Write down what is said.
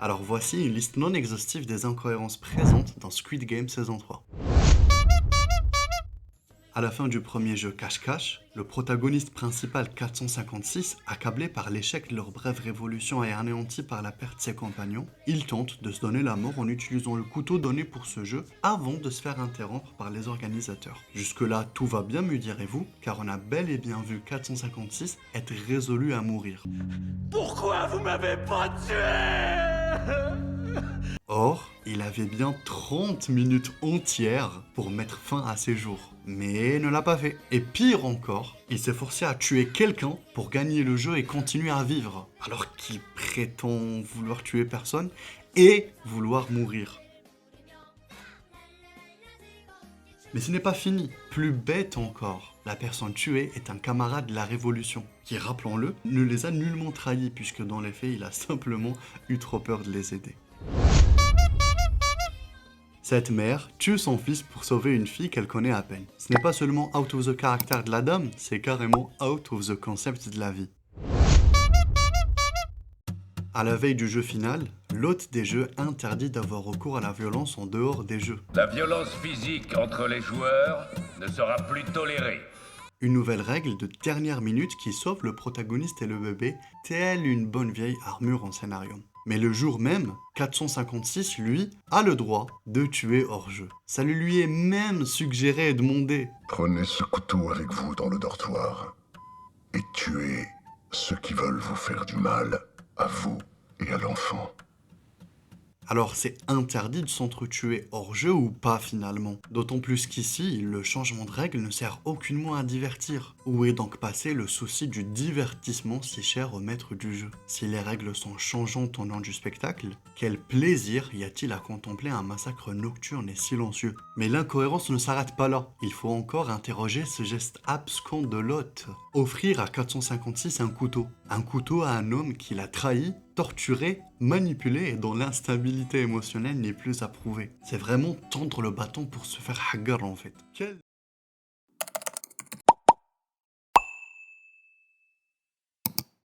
Alors voici une liste non exhaustive des incohérences présentes dans Squid Game saison 3. À la fin du premier jeu cache-cache, le protagoniste principal 456, accablé par l'échec de leur brève révolution et anéanti par la perte de ses compagnons, il tente de se donner la mort en utilisant le couteau donné pour ce jeu avant de se faire interrompre par les organisateurs. Jusque-là, tout va bien, me direz-vous, car on a bel et bien vu 456 être résolu à mourir. Pourquoi vous m'avez pas tué? Or, il avait bien 30 minutes entières pour mettre fin à ses jours, mais ne l'a pas fait. Et pire encore, il s'est forcé à tuer quelqu'un pour gagner le jeu et continuer à vivre, alors qu'il prétend vouloir tuer personne et vouloir mourir. Mais ce n'est pas fini. Plus bête encore, la personne tuée est un camarade de la Révolution, qui, rappelons-le, ne les a nullement trahis puisque dans les faits, il a simplement eu trop peur de les aider. Cette mère tue son fils pour sauver une fille qu'elle connaît à peine. Ce n'est pas seulement out of the character de la dame, c'est carrément out of the concept de la vie. À la veille du jeu final, l'hôte des jeux interdit d'avoir recours à la violence en dehors des jeux. La violence physique entre les joueurs ne sera plus tolérée. Une nouvelle règle de dernière minute qui sauve le protagoniste et le bébé, telle une bonne vieille armure en scénario. Mais le jour même, 456, lui, a le droit de tuer hors jeu. Ça lui est même suggéré et demandé. Prenez ce couteau avec vous dans le dortoir et tuez ceux qui veulent vous faire du mal, à vous et à l'enfant. Alors c'est interdit de s'entretuer hors jeu ou pas finalement? D'autant plus qu'ici, le changement de règle ne sert aucunement à divertir. Où est donc passé le souci du divertissement si cher au maître du jeu? Si les règles sont changeantes au nom du spectacle, quel plaisir y a-t-il à contempler un massacre nocturne et silencieux? Mais l'incohérence ne s'arrête pas là. Il faut encore interroger ce geste abscon de l'hôte. Offrir à 456 un couteau. Un couteau à un homme qui l'a trahi, torturé, manipulé et dont l'instabilité émotionnelle n'est plus approuvée. C'est vraiment tendre le bâton pour se faire hagar en fait.